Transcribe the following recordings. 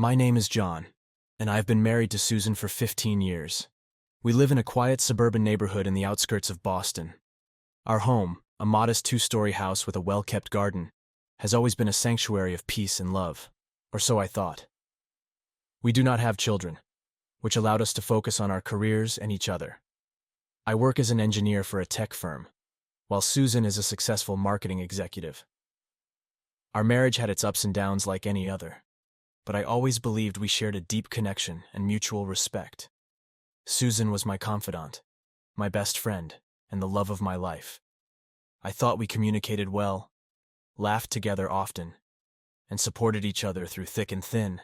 My name is John, and I have been married to Susan for 15 years. We live in a quiet suburban neighborhood in the outskirts of Boston. Our home, a modest two-story house with a well-kept garden, has always been a sanctuary of peace and love, or so I thought. We do not have children, which allowed us to focus on our careers and each other. I work as an engineer for a tech firm, while Susan is a successful marketing executive. Our marriage had its ups and downs like any other, but I always believed we shared a deep connection and mutual respect. Susan was my confidant, my best friend, and the love of my life. I thought we communicated well, laughed together often, and supported each other through thick and thin.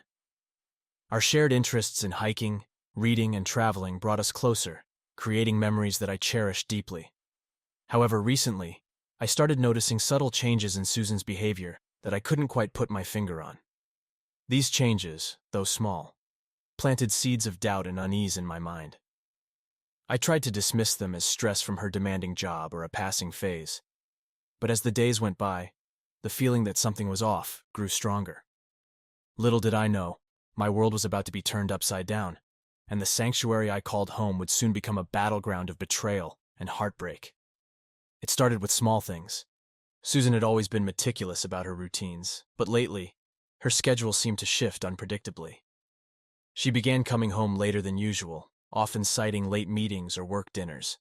Our shared interests in hiking, reading, and traveling brought us closer, creating memories that I cherish deeply. However, recently, I started noticing subtle changes in Susan's behavior that I couldn't quite put my finger on. These changes, though small, planted seeds of doubt and unease in my mind. I tried to dismiss them as stress from her demanding job or a passing phase, but as the days went by, the feeling that something was off grew stronger. Little did I know, my world was about to be turned upside down, and the sanctuary I called home would soon become a battleground of betrayal and heartbreak. It started with small things. Susan had always been meticulous about her routines, but lately, her schedule seemed to shift unpredictably. She began coming home later than usual, often citing late meetings or work dinners.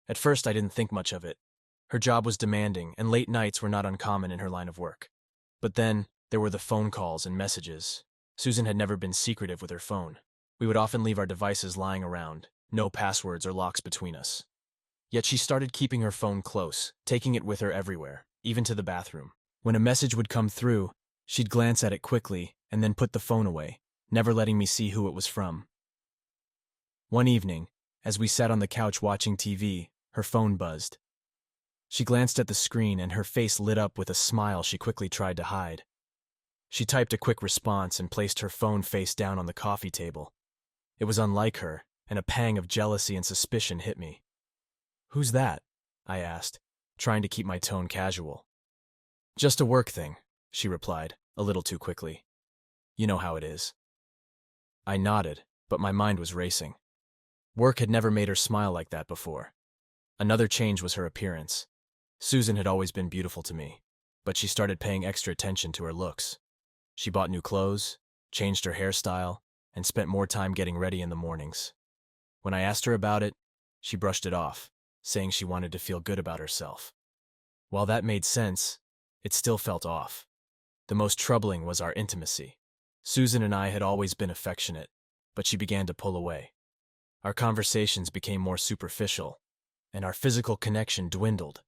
At first, I didn't think much of it. Her job was demanding, and late nights were not uncommon in her line of work. But then, there were the phone calls and messages. Susan had never been secretive with her phone. We would often leave our devices lying around, no passwords or locks between us. Yet she started keeping her phone close, taking it with her everywhere, even to the bathroom. When a message would come through, she'd glance at it quickly and then put the phone away, never letting me see who it was from. One evening, as we sat on the couch watching TV, her phone buzzed. She glanced at the screen and her face lit up with a smile she quickly tried to hide. She typed a quick response and placed her phone face down on the coffee table. It was unlike her, and a pang of jealousy and suspicion hit me. "Who's that?" I asked, trying to keep my tone casual. "Just a work thing," she replied, a little too quickly. "You know how it is." I nodded, but my mind was racing. Work had never made her smile like that before. Another change was her appearance. Susan had always been beautiful to me, but she started paying extra attention to her looks. She bought new clothes, changed her hairstyle, and spent more time getting ready in the mornings. When I asked her about it, she brushed it off, saying she wanted to feel good about herself. While that made sense, it still felt off. The most troubling was our intimacy. Susan and I had always been affectionate, but she began to pull away. Our conversations became more superficial, and our physical connection dwindled.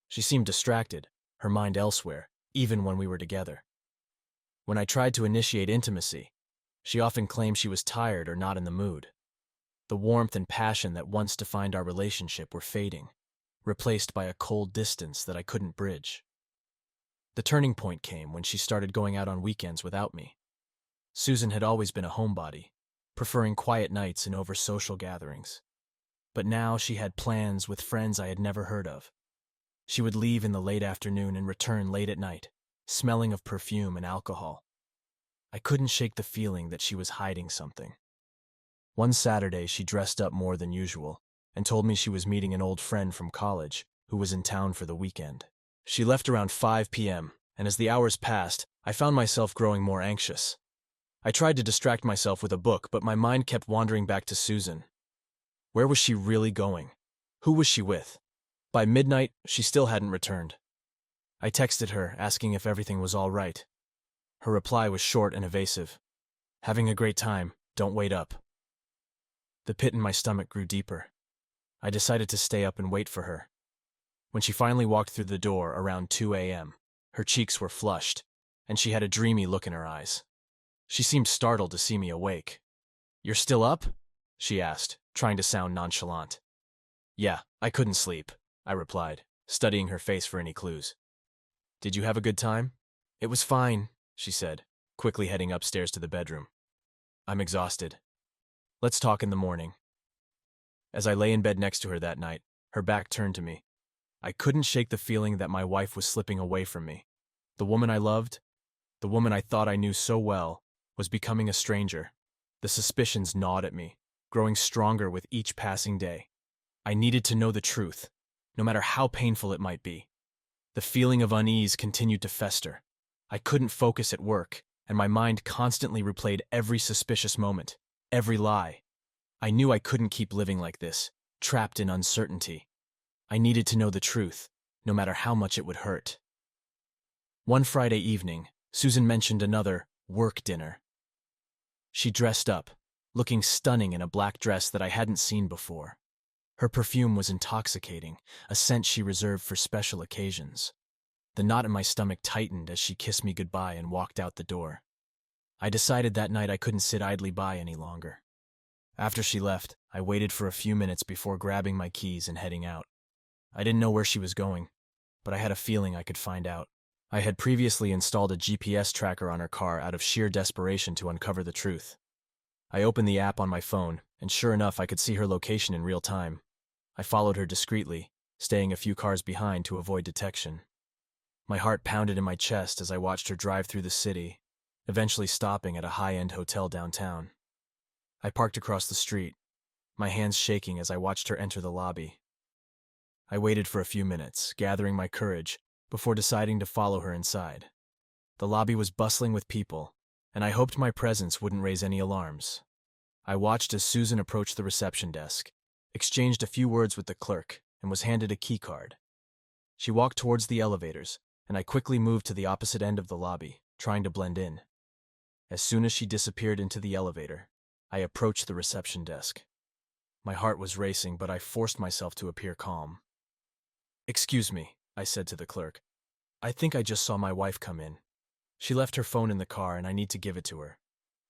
She seemed distracted, her mind elsewhere, even when we were together. When I tried to initiate intimacy, she often claimed she was tired or not in the mood. The warmth and passion that once defined our relationship were fading, replaced by a cold distance that I couldn't bridge. The turning point came when she started going out on weekends without me. Susan had always been a homebody, preferring quiet nights and over social gatherings. But now she had plans with friends I had never heard of. She would leave in the late afternoon and return late at night, smelling of perfume and alcohol. I couldn't shake the feeling that she was hiding something. One Saturday, she dressed up more than usual and told me she was meeting an old friend from college who was in town for the weekend. She left around 5 p.m., and as the hours passed, I found myself growing more anxious. I tried to distract myself with a book, but my mind kept wandering back to Susan. Where was she really going? Who was she with? By midnight, she still hadn't returned. I texted her, asking if everything was all right. Her reply was short and evasive. "Having a great time, don't wait up." The pit in my stomach grew deeper. I decided to stay up and wait for her. When she finally walked through the door around 2 a.m., her cheeks were flushed, and she had a dreamy look in her eyes. She seemed startled to see me awake. "You're still up?" she asked, trying to sound nonchalant. "Yeah, I couldn't sleep," I replied, studying her face for any clues. "Did you have a good time?" "It was fine," she said, quickly heading upstairs to the bedroom. "I'm exhausted. Let's talk in the morning." As I lay in bed next to her that night, her back turned to me. I couldn't shake the feeling that my wife was slipping away from me. The woman I loved, the woman I thought I knew so well, was becoming a stranger. The suspicions gnawed at me, growing stronger with each passing day. I needed to know the truth, no matter how painful it might be. The feeling of unease continued to fester. I couldn't focus at work, and my mind constantly replayed every suspicious moment, every lie. I knew I couldn't keep living like this, trapped in uncertainty. I needed to know the truth, no matter how much it would hurt. One Friday evening, Susan mentioned another work dinner. She dressed up, looking stunning in a black dress that I hadn't seen before. Her perfume was intoxicating, a scent she reserved for special occasions. The knot in my stomach tightened as she kissed me goodbye and walked out the door. I decided that night I couldn't sit idly by any longer. After she left, I waited for a few minutes before grabbing my keys and heading out. I didn't know where she was going, but I had a feeling I could find out. I had previously installed a GPS tracker on her car out of sheer desperation to uncover the truth. I opened the app on my phone, and sure enough, I could see her location in real time. I followed her discreetly, staying a few cars behind to avoid detection. My heart pounded in my chest as I watched her drive through the city, eventually stopping at a high-end hotel downtown. I parked across the street, my hands shaking as I watched her enter the lobby. I waited for a few minutes, gathering my courage, before deciding to follow her inside. The lobby was bustling with people, and I hoped my presence wouldn't raise any alarms. I watched as Susan approached the reception desk, exchanged a few words with the clerk, and was handed a key card. She walked towards the elevators, and I quickly moved to the opposite end of the lobby, trying to blend in. As soon as she disappeared into the elevator, I approached the reception desk. My heart was racing, but I forced myself to appear calm. "Excuse me," I said to the clerk. "I think I just saw my wife come in. She left her phone in the car and I need to give it to her.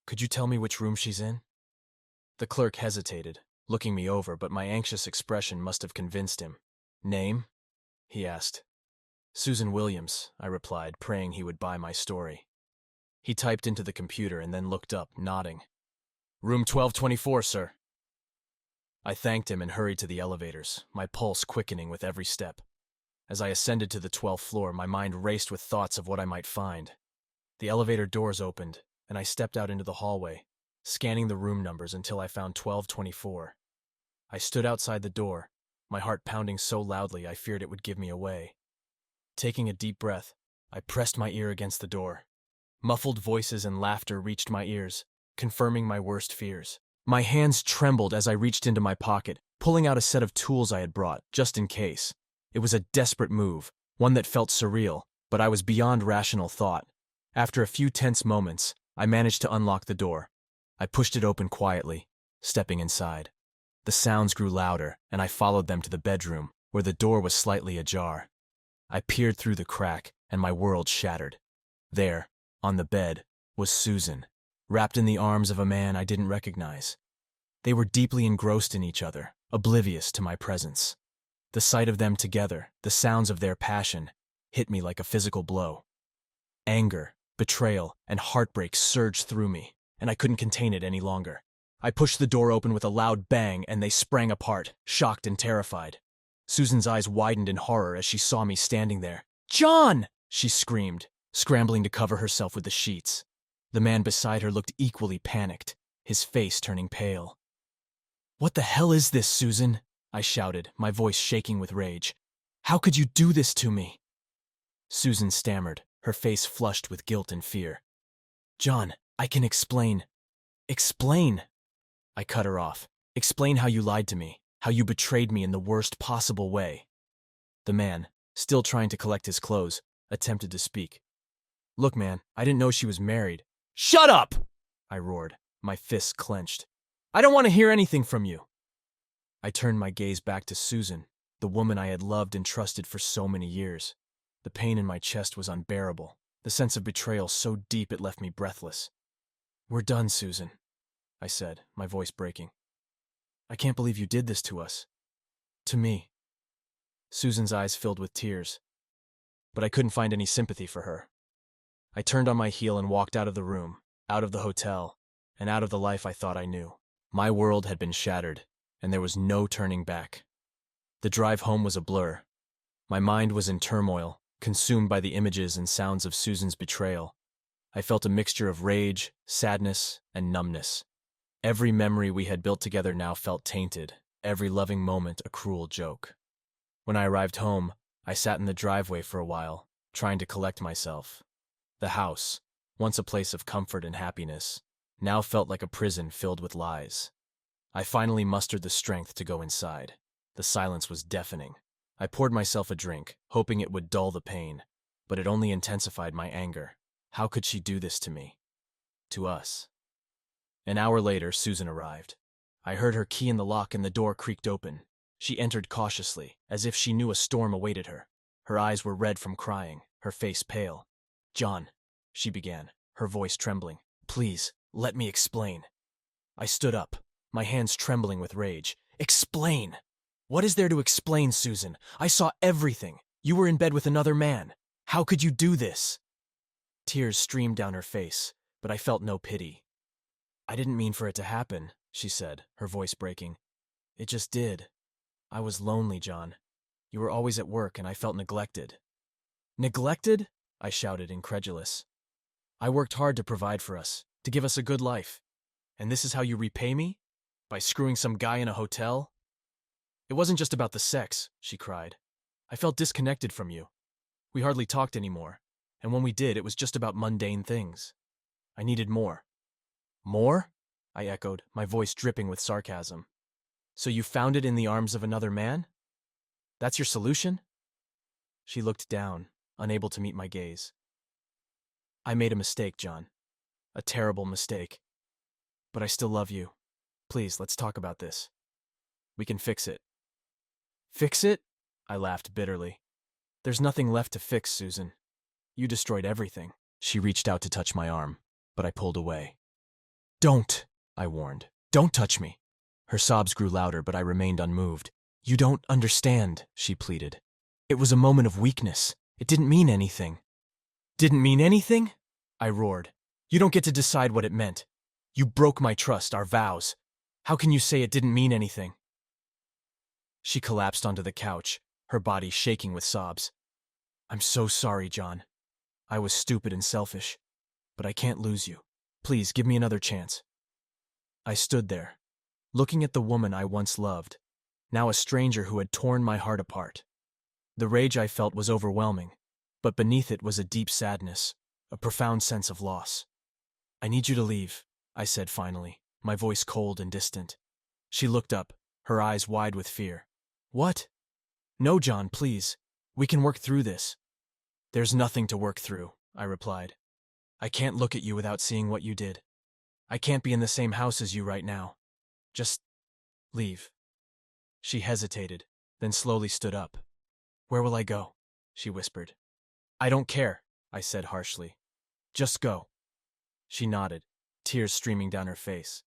Could you tell me which room she's in?" The clerk hesitated, looking me over, but my anxious expression must have convinced him. "Name?" he asked. "Susan Williams," I replied, praying he would buy my story. He typed into the computer and then looked up, nodding. "Room 1224, sir." I thanked him and hurried to the elevators, my pulse quickening with every step. As I ascended to the 12th floor, my mind raced with thoughts of what I might find. The elevator doors opened, and I stepped out into the hallway, scanning the room numbers until I found 1224. I stood outside the door, my heart pounding so loudly I feared it would give me away. Taking a deep breath, I pressed my ear against the door. Muffled voices and laughter reached my ears, confirming my worst fears. My hands trembled as I reached into my pocket, pulling out a set of tools I had brought, just in case. It was a desperate move, one that felt surreal, but I was beyond rational thought. After a few tense moments, I managed to unlock the door. I pushed it open quietly, stepping inside. The sounds grew louder, and I followed them to the bedroom, where the door was slightly ajar. I peered through the crack, and my world shattered. There, on the bed, was Susan, wrapped in the arms of a man I didn't recognize. They were deeply engrossed in each other, oblivious to my presence. The sight of them together, the sounds of their passion, hit me like a physical blow. Anger, betrayal, and heartbreak surged through me, and I couldn't contain it any longer. I pushed the door open with a loud bang, and they sprang apart, shocked and terrified. Susan's eyes widened in horror as she saw me standing there. "John!" she screamed, scrambling to cover herself with the sheets. The man beside her looked equally panicked, his face turning pale. "What the hell is this, Susan?" I shouted, my voice shaking with rage. "How could you do this to me?" Susan stammered, her face flushed with guilt and fear. "John, I can explain." "Explain?" I cut her off. "Explain how you lied to me, how you betrayed me in the worst possible way." The man, still trying to collect his clothes, attempted to speak. "Look, man, I didn't know she was married." "Shut up!" I roared, my fists clenched. "I don't want to hear anything from you." I turned my gaze back to Susan, the woman I had loved and trusted for so many years. The pain in my chest was unbearable, the sense of betrayal so deep it left me breathless. "We're done, Susan," I said, my voice breaking. "I can't believe you did this to us. To me." Susan's eyes filled with tears, but I couldn't find any sympathy for her. I turned on my heel and walked out of the room, out of the hotel, and out of the life I thought I knew. My world had been shattered, and there was no turning back. The drive home was a blur. My mind was in turmoil, consumed by the images and sounds of Susan's betrayal. I felt a mixture of rage, sadness, and numbness. Every memory we had built together now felt tainted, every loving moment a cruel joke. When I arrived home, I sat in the driveway for a while, trying to collect myself. The house, once a place of comfort and happiness, now felt like a prison filled with lies. I finally mustered the strength to go inside. The silence was deafening. I poured myself a drink, hoping it would dull the pain, but it only intensified my anger. How could she do this to me? To us? An hour later, Susan arrived. I heard her key in the lock and the door creaked open. She entered cautiously, as if she knew a storm awaited her. Her eyes were red from crying, her face pale. "John," she began, her voice trembling. "Please, let me explain." I stood up, my hands trembling with rage. "Explain! What is there to explain, Susan? I saw everything. You were in bed with another man. How could you do this?" Tears streamed down her face, but I felt no pity. "I didn't mean for it to happen," she said, her voice breaking. "It just did. I was lonely, John. You were always at work and I felt neglected." "Neglected?" I shouted, incredulous. "I worked hard to provide for us, to give us a good life. And this is how you repay me? By screwing some guy in a hotel?" "It wasn't just about the sex," she cried. "I felt disconnected from you. We hardly talked anymore, and when we did, it was just about mundane things. I needed more." "More?" I echoed, my voice dripping with sarcasm. "So you found it in the arms of another man? That's your solution?" She looked down, unable to meet my gaze. "I made a mistake, John. A terrible mistake. But I still love you. Please, let's talk about this. We can fix it." "Fix it?" I laughed bitterly. "There's nothing left to fix, Susan. You destroyed everything." She reached out to touch my arm, but I pulled away. "Don't," I warned. "Don't touch me." Her sobs grew louder, but I remained unmoved. "You don't understand," she pleaded. "It was a moment of weakness. It didn't mean anything." "Didn't mean anything?" I roared. "You don't get to decide what it meant. You broke my trust, our vows. How can you say it didn't mean anything?" She collapsed onto the couch, her body shaking with sobs. "I'm so sorry, John. I was stupid and selfish. But I can't lose you. Please, give me another chance." I stood there, looking at the woman I once loved, now a stranger who had torn my heart apart. The rage I felt was overwhelming, but beneath it was a deep sadness, a profound sense of loss. "I need you to leave," I said finally, my voice cold and distant. She looked up, her eyes wide with fear. "What?" "No, John, please. We can work through this." "There's nothing to work through," I replied. "I can't look at you without seeing what you did. I can't be in the same house as you right now. Just leave." She hesitated, then slowly stood up. "Where will I go?" she whispered. "I don't care," I said harshly. "Just go." She nodded, tears streaming down her face.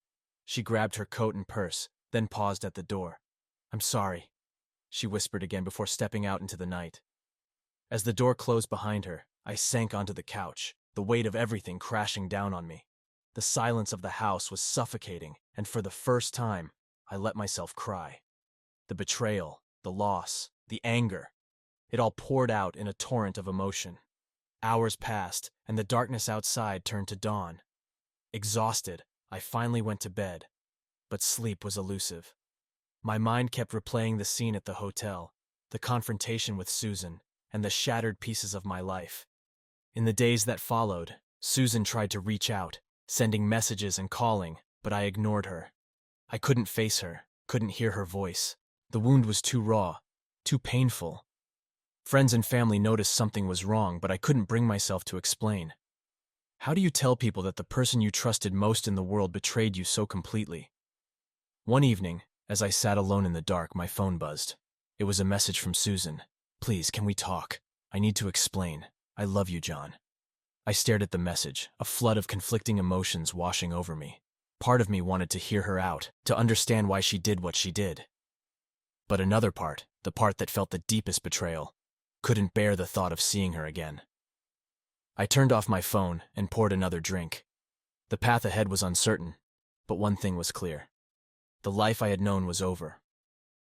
She grabbed her coat and purse, then paused at the door. "I'm sorry," she whispered again before stepping out into the night. As the door closed behind her, I sank onto the couch, the weight of everything crashing down on me. The silence of the house was suffocating, and for the first time, I let myself cry. The betrayal, the loss, the anger, it all poured out in a torrent of emotion. Hours passed, and the darkness outside turned to dawn. Exhausted, I finally went to bed, but sleep was elusive. My mind kept replaying the scene at the hotel, the confrontation with Susan, and the shattered pieces of my life. In the days that followed, Susan tried to reach out, sending messages and calling, but I ignored her. I couldn't face her, couldn't hear her voice. The wound was too raw, too painful. Friends and family noticed something was wrong, but I couldn't bring myself to explain. How do you tell people that the person you trusted most in the world betrayed you so completely? One evening, as I sat alone in the dark, my phone buzzed. It was a message from Susan. "Please, can we talk? I need to explain. I love you, John." I stared at the message, a flood of conflicting emotions washing over me. Part of me wanted to hear her out, to understand why she did what she did. But another part, the part that felt the deepest betrayal, couldn't bear the thought of seeing her again. I turned off my phone and poured another drink. The path ahead was uncertain, but one thing was clear. The life I had known was over.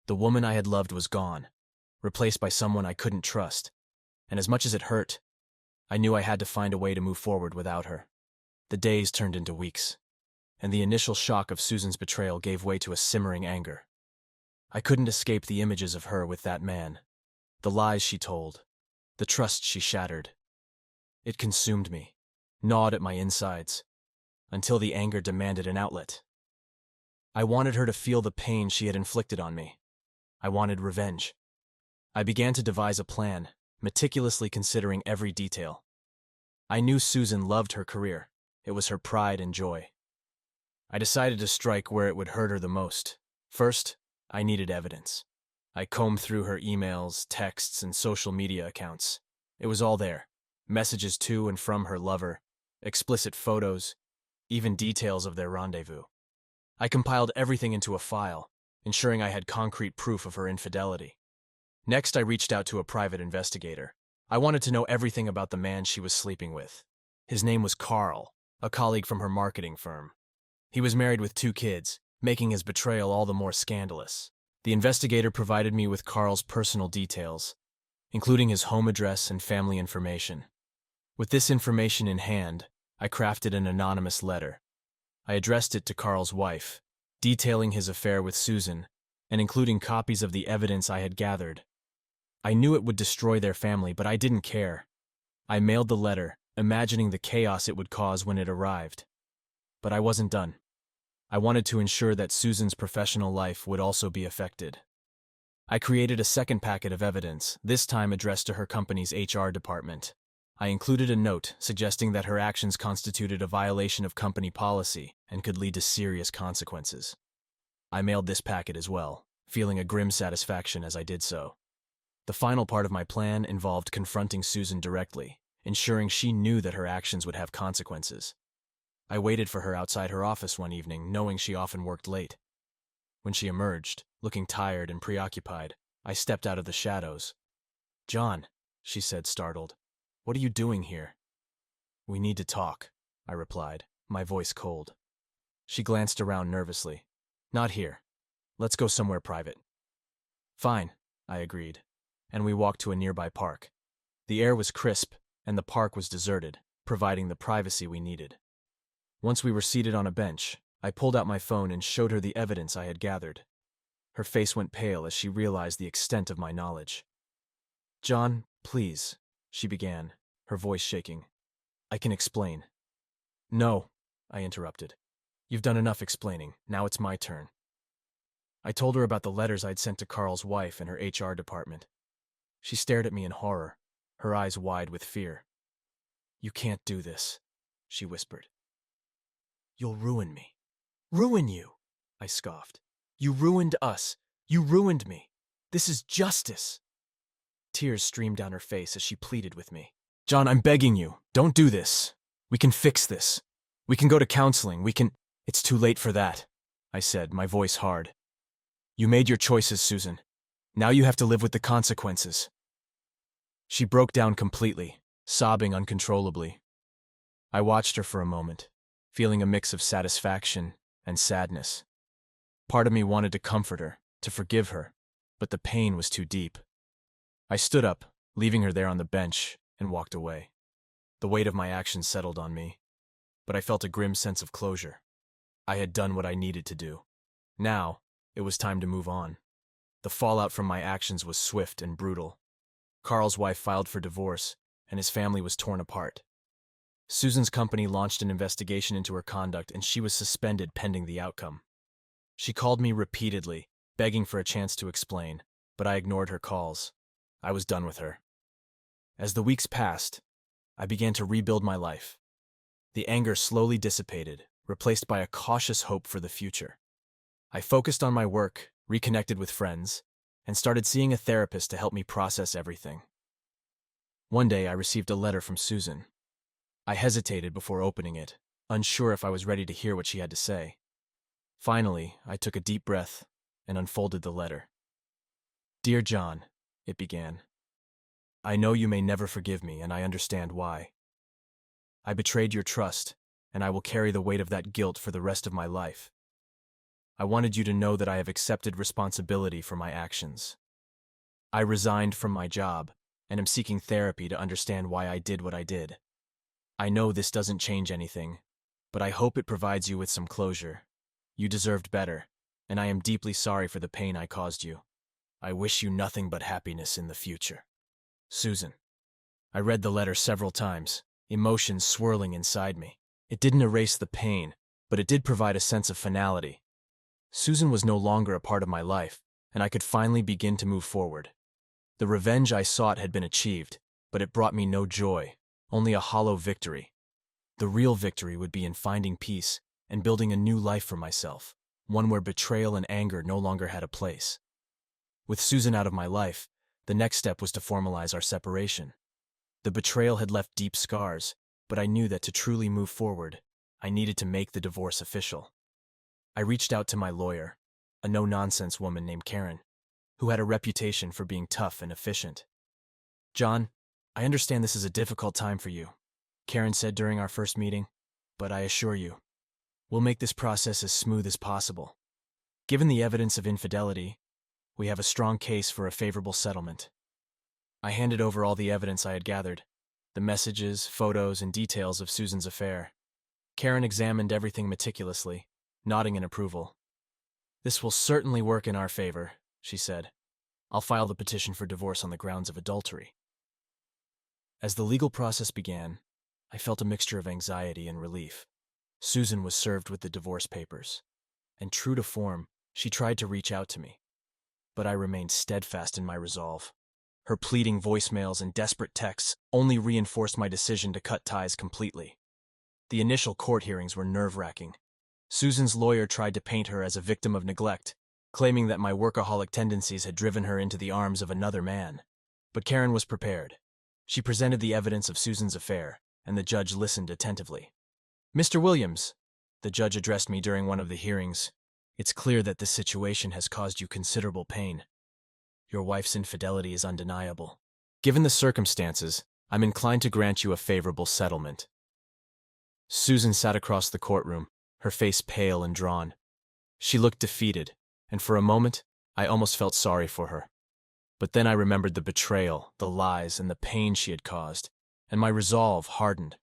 The woman I had loved was gone, replaced by someone I couldn't trust, and as much as it hurt, I knew I had to find a way to move forward without her. The days turned into weeks, and the initial shock of Susan's betrayal gave way to a simmering anger. I couldn't escape the images of her with that man, the lies she told, the trust she shattered. It consumed me, gnawed at my insides, until the anger demanded an outlet. I wanted her to feel the pain she had inflicted on me. I wanted revenge. I began to devise a plan, meticulously considering every detail. I knew Susan loved her career. It was her pride and joy. I decided to strike where it would hurt her the most. First, I needed evidence. I combed through her emails, texts, and social media accounts. It was all there. Messages to and from her lover, explicit photos, even details of their rendezvous. I compiled everything into a file, ensuring I had concrete proof of her infidelity. Next, I reached out to a private investigator. I wanted to know everything about the man she was sleeping with. His name was Carl, a colleague from her marketing firm. He was married with 2 kids, making his betrayal all the more scandalous. The investigator provided me with Carl's personal details, including his home address and family information. With this information in hand, I crafted an anonymous letter. I addressed it to Carl's wife, detailing his affair with Susan, and including copies of the evidence I had gathered. I knew it would destroy their family, but I didn't care. I mailed the letter, imagining the chaos it would cause when it arrived. But I wasn't done. I wanted to ensure that Susan's professional life would also be affected. I created a second packet of evidence, this time addressed to her company's HR department. I included a note suggesting that her actions constituted a violation of company policy and could lead to serious consequences. I mailed this packet as well, feeling a grim satisfaction as I did so. The final part of my plan involved confronting Susan directly, ensuring she knew that her actions would have consequences. I waited for her outside her office one evening, knowing she often worked late. When she emerged, looking tired and preoccupied, I stepped out of the shadows. "John," she said, startled. "What are you doing here?" "We need to talk," I replied, my voice cold. She glanced around nervously. "Not here. Let's go somewhere private." "Fine," I agreed, and we walked to a nearby park. The air was crisp, and the park was deserted, providing the privacy we needed. Once we were seated on a bench, I pulled out my phone and showed her the evidence I had gathered. Her face went pale as she realized the extent of my knowledge. "John, please," she began, her voice shaking. "I can explain." "No," I interrupted. "You've done enough explaining. Now it's my turn." I told her about the letters I'd sent to Carl's wife and her HR department. She stared at me in horror, her eyes wide with fear. "You can't do this," she whispered. "You'll ruin me." "Ruin you?" I scoffed. "You ruined us. You ruined me. This is justice." Tears streamed down her face as she pleaded with me. "John, I'm begging you, don't do this. We can fix this. We can go to counseling. It's too late for that," I said, my voice hard. "You made your choices, Susan. Now you have to live with the consequences." She broke down completely, sobbing uncontrollably. I watched her for a moment, feeling a mix of satisfaction and sadness. Part of me wanted to comfort her, to forgive her, but the pain was too deep. I stood up, leaving her there on the bench, and walked away. The weight of my actions settled on me, but I felt a grim sense of closure. I had done what I needed to do. Now, it was time to move on. The fallout from my actions was swift and brutal. Carl's wife filed for divorce, and his family was torn apart. Susan's company launched an investigation into her conduct, and she was suspended pending the outcome. She called me repeatedly, begging for a chance to explain, but I ignored her calls. I was done with her. As the weeks passed, I began to rebuild my life. The anger slowly dissipated, replaced by a cautious hope for the future. I focused on my work, reconnected with friends, and started seeing a therapist to help me process everything. One day, I received a letter from Susan. I hesitated before opening it, unsure if I was ready to hear what she had to say. Finally, I took a deep breath and unfolded the letter. "Dear John," it began, "I know you may never forgive me, and I understand why. I betrayed your trust, and I will carry the weight of that guilt for the rest of my life. I wanted you to know that I have accepted responsibility for my actions. I resigned from my job and am seeking therapy to understand why I did what I did. I know this doesn't change anything, but I hope it provides you with some closure. You deserved better, and I am deeply sorry for the pain I caused you. I wish you nothing but happiness in the future. Susan. I read the letter several times, emotions swirling inside me. It didn't erase the pain, but it did provide a sense of finality. Susan was no longer a part of my life, and I could finally begin to move forward. The revenge I sought had been achieved, but it brought me no joy, only a hollow victory. The real victory would be in finding peace and building a new life for myself, one where betrayal and anger no longer had a place. With Susan out of my life, the next step was to formalize our separation. The betrayal had left deep scars, but I knew that to truly move forward, I needed to make the divorce official. I reached out to my lawyer, a no-nonsense woman named Karen, who had a reputation for being tough and efficient. "John, I understand this is a difficult time for you," Karen said during our first meeting, "but I assure you, we'll make this process as smooth as possible. Given the evidence of infidelity, we have a strong case for a favorable settlement." I handed over all the evidence I had gathered, the messages, photos, and details of Susan's affair. Karen examined everything meticulously, nodding in approval. "This will certainly work in our favor," she said. "I'll file the petition for divorce on the grounds of adultery." As the legal process began, I felt a mixture of anxiety and relief. Susan was served with the divorce papers, and true to form, she tried to reach out to me. But I remained steadfast in my resolve. Her pleading voicemails and desperate texts only reinforced my decision to cut ties completely. The initial court hearings were nerve-wracking. Susan's lawyer tried to paint her as a victim of neglect, claiming that my workaholic tendencies had driven her into the arms of another man. But Karen was prepared. She presented the evidence of Susan's affair, and the judge listened attentively. "Mr. Williams," the judge addressed me during one of the hearings, "it's clear that this situation has caused you considerable pain. Your wife's infidelity is undeniable. Given the circumstances, I'm inclined to grant you a favorable settlement." Susan sat across the courtroom, her face pale and drawn. She looked defeated, and for a moment, I almost felt sorry for her. But then I remembered the betrayal, the lies, and the pain she had caused, and my resolve hardened.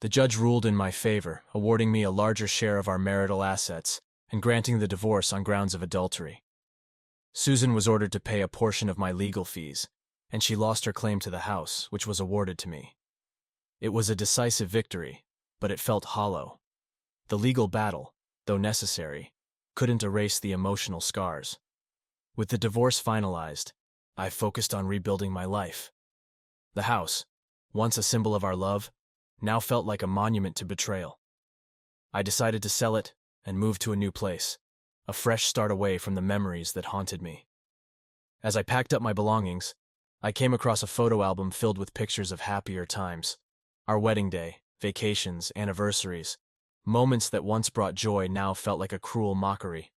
The judge ruled in my favor, awarding me a larger share of our marital assets and granting the divorce on grounds of adultery. Susan was ordered to pay a portion of my legal fees, and she lost her claim to the house, which was awarded to me. It was a decisive victory, but it felt hollow. The legal battle, though necessary, couldn't erase the emotional scars. With the divorce finalized, I focused on rebuilding my life. The house, once a symbol of our love, now felt like a monument to betrayal. I decided to sell it and move to a new place, a fresh start away from the memories that haunted me. As I packed up my belongings, I came across a photo album filled with pictures of happier times. Our wedding day, vacations, anniversaries, moments that once brought joy now felt like a cruel mockery.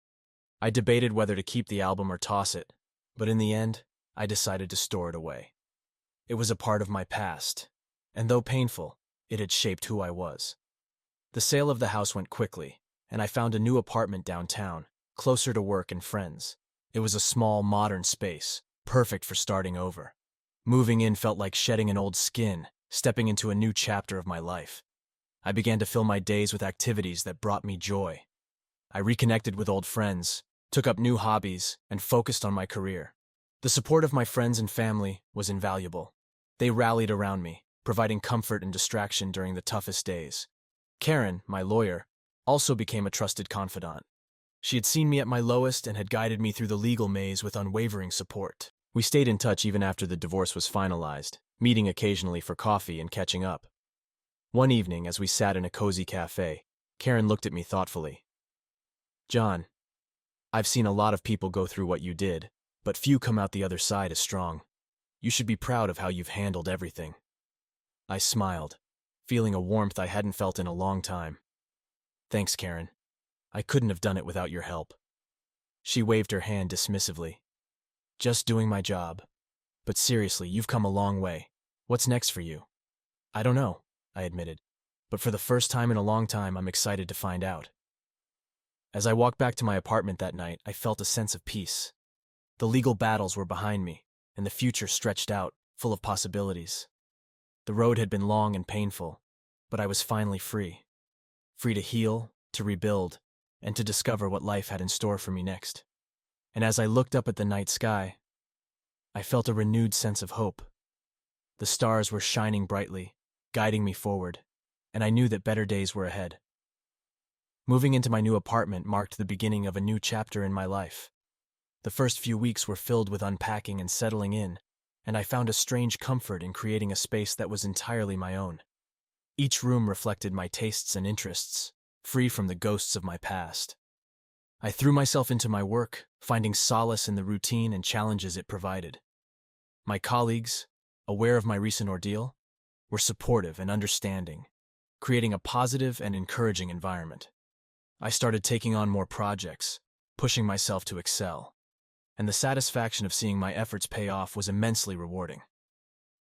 I debated whether to keep the album or toss it, but in the end, I decided to store it away. It was a part of my past, and though painful, it had shaped who I was. The sale of the house went quickly, and I found a new apartment downtown, closer to work and friends. It was a small, modern space, perfect for starting over. Moving in felt like shedding an old skin, stepping into a new chapter of my life. I began to fill my days with activities that brought me joy. I reconnected with old friends, took up new hobbies, and focused on my career. The support of my friends and family was invaluable. They rallied around me, providing comfort and distraction during the toughest days. Karen, my lawyer, also became a trusted confidant. She had seen me at my lowest and had guided me through the legal maze with unwavering support. We stayed in touch even after the divorce was finalized, meeting occasionally for coffee and catching up. One evening, as we sat in a cozy cafe, Karen looked at me thoughtfully. "John, I've seen a lot of people go through what you did, but few come out the other side as strong. You should be proud of how you've handled everything." I smiled, feeling a warmth I hadn't felt in a long time. "Thanks, Karen. I couldn't have done it without your help." She waved her hand dismissively. "Just doing my job. But seriously, you've come a long way. What's next for you?" "I don't know," I admitted. "But for the first time in a long time, I'm excited to find out." As I walked back to my apartment that night, I felt a sense of peace. The legal battles were behind me, and the future stretched out, full of possibilities. The road had been long and painful, but I was finally free. free to heal, to rebuild, and to discover what life had in store for me next. And as I looked up at the night sky, I felt a renewed sense of hope. The stars were shining brightly, guiding me forward, and I knew that better days were ahead. Moving into my new apartment marked the beginning of a new chapter in my life. The first few weeks were filled with unpacking and settling in, and I found a strange comfort in creating a space that was entirely my own. Each room reflected my tastes and interests, free from the ghosts of my past. I threw myself into my work, finding solace in the routine and challenges it provided. My colleagues, aware of my recent ordeal, were supportive and understanding, creating a positive and encouraging environment. I started taking on more projects, pushing myself to excel, and the satisfaction of seeing my efforts pay off was immensely rewarding.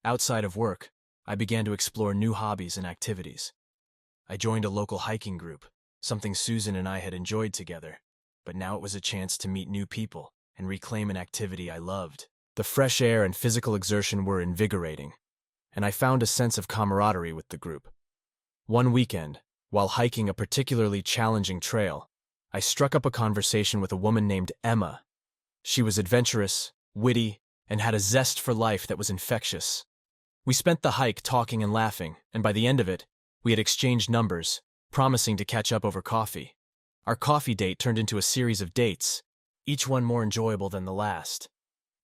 Outside of work, I began to explore new hobbies and activities. I joined a local hiking group, something Susan and I had enjoyed together, but now it was a chance to meet new people and reclaim an activity I loved. The fresh air and physical exertion were invigorating, and I found a sense of camaraderie with the group. One weekend, while hiking a particularly challenging trail, I struck up a conversation with a woman named Emma. She was adventurous, witty, and had a zest for life that was infectious. We spent the hike talking and laughing, and by the end of it, we had exchanged numbers, promising to catch up over coffee. Our coffee date turned into a series of dates, each one more enjoyable than the last.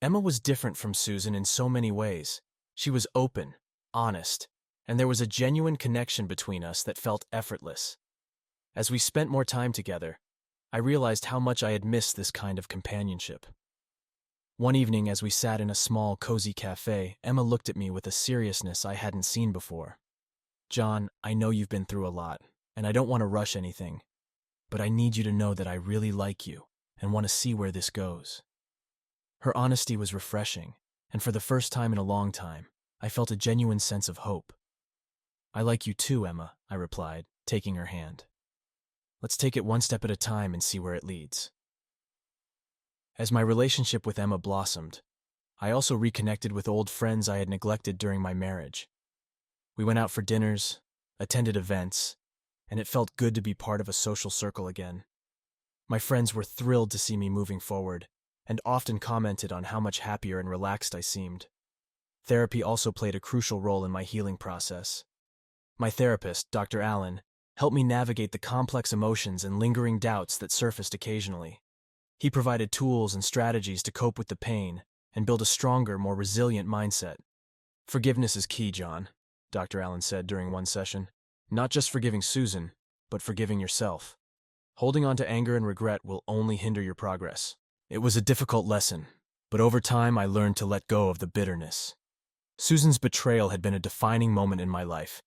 Emma was different from Susan in so many ways. She was open, honest, and there was a genuine connection between us that felt effortless. As we spent more time together, I realized how much I had missed this kind of companionship. One evening, as we sat in a small, cozy cafe, Emma looked at me with a seriousness I hadn't seen before. "John, I know you've been through a lot, and I don't want to rush anything, but I need you to know that I really like you and want to see where this goes." Her honesty was refreshing, and for the first time in a long time, I felt a genuine sense of hope. "I like you too, Emma," I replied, taking her hand. "Let's take it one step at a time and see where it leads." As my relationship with Emma blossomed, I also reconnected with old friends I had neglected during my marriage. We went out for dinners, attended events, and it felt good to be part of a social circle again. My friends were thrilled to see me moving forward, and often commented on how much happier and relaxed I seemed. Therapy also played a crucial role in my healing process. My therapist, Dr. Allen, helped me navigate the complex emotions and lingering doubts that surfaced occasionally. He provided tools and strategies to cope with the pain and build a stronger, more resilient mindset. "Forgiveness is key, John," Dr. Allen said during one session. "Not just forgiving Susan, but forgiving yourself. Holding on to anger and regret will only hinder your progress." It was a difficult lesson, but over time I learned to let go of the bitterness. Susan's betrayal had been a defining moment in my life,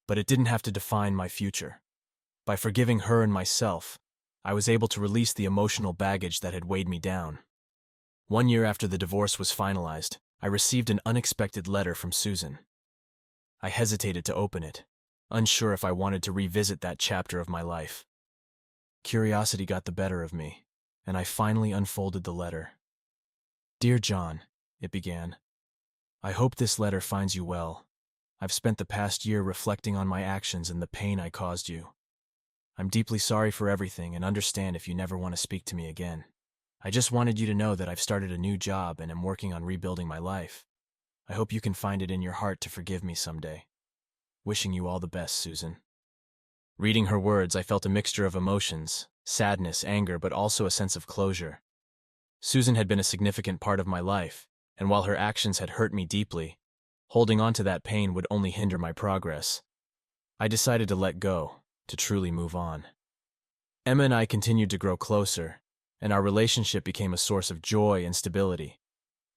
but it didn't have to define my future. By forgiving her and myself, I was able to release the emotional baggage that had weighed me down. 1 year after the divorce was finalized, I received an unexpected letter from Susan. I hesitated to open it, unsure if I wanted to revisit that chapter of my life. Curiosity got the better of me, and I finally unfolded the letter. "Dear John," it began, "I hope this letter finds you well. I've spent the past year reflecting on my actions and the pain I caused you. I'm deeply sorry for everything and understand if you never want to speak to me again. I just wanted you to know that I've started a new job and am working on rebuilding my life. I hope you can find it in your heart to forgive me someday. Wishing you all the best, Susan." Reading her words, I felt a mixture of emotions, sadness, anger, but also a sense of closure. Susan had been a significant part of my life, and while her actions had hurt me deeply, holding on to that pain would only hinder my progress. I decided to let go, to truly move on. Emma and I continued to grow closer, and our relationship became a source of joy and stability.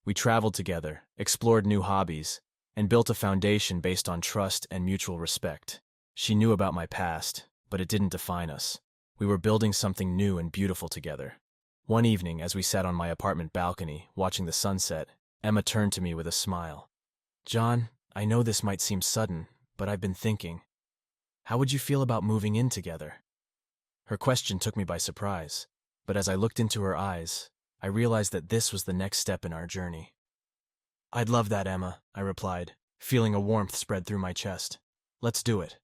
We traveled together, explored new hobbies, and built a foundation based on trust and mutual respect. She knew about my past, but it didn't define us. We were building something new and beautiful together. One evening, as we sat on my apartment balcony, watching the sunset, Emma turned to me with a smile. "John, I know this might seem sudden, but I've been thinking. How would you feel about moving in together?" Her question took me by surprise, but as I looked into her eyes, I realized that this was the next step in our journey. "I'd love that, Emma," I replied, feeling a warmth spread through my chest. "Let's do it."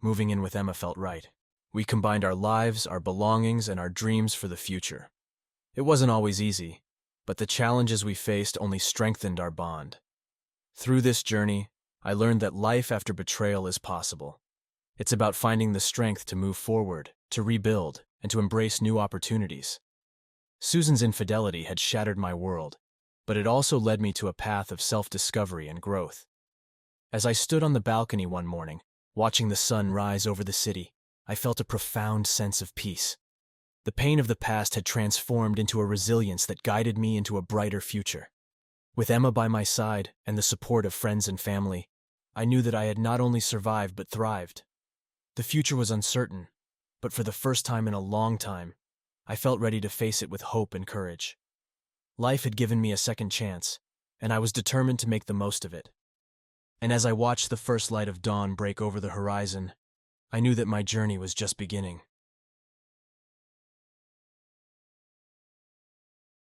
Moving in with Emma felt right. We combined our lives, our belongings, and our dreams for the future. It wasn't always easy, but the challenges we faced only strengthened our bond. Through this journey, I learned that life after betrayal is possible. It's about finding the strength to move forward, to rebuild, and to embrace new opportunities. Susan's infidelity had shattered my world, but it also led me to a path of self-discovery and growth. As I stood on the balcony one morning, watching the sun rise over the city, I felt a profound sense of peace. The pain of the past had transformed into a resilience that guided me into a brighter future. With Emma by my side and the support of friends and family, I knew that I had not only survived but thrived. The future was uncertain, but for the first time in a long time, I felt ready to face it with hope and courage. Life had given me a second chance, and I was determined to make the most of it. And as I watched the first light of dawn break over the horizon, I knew that my journey was just beginning.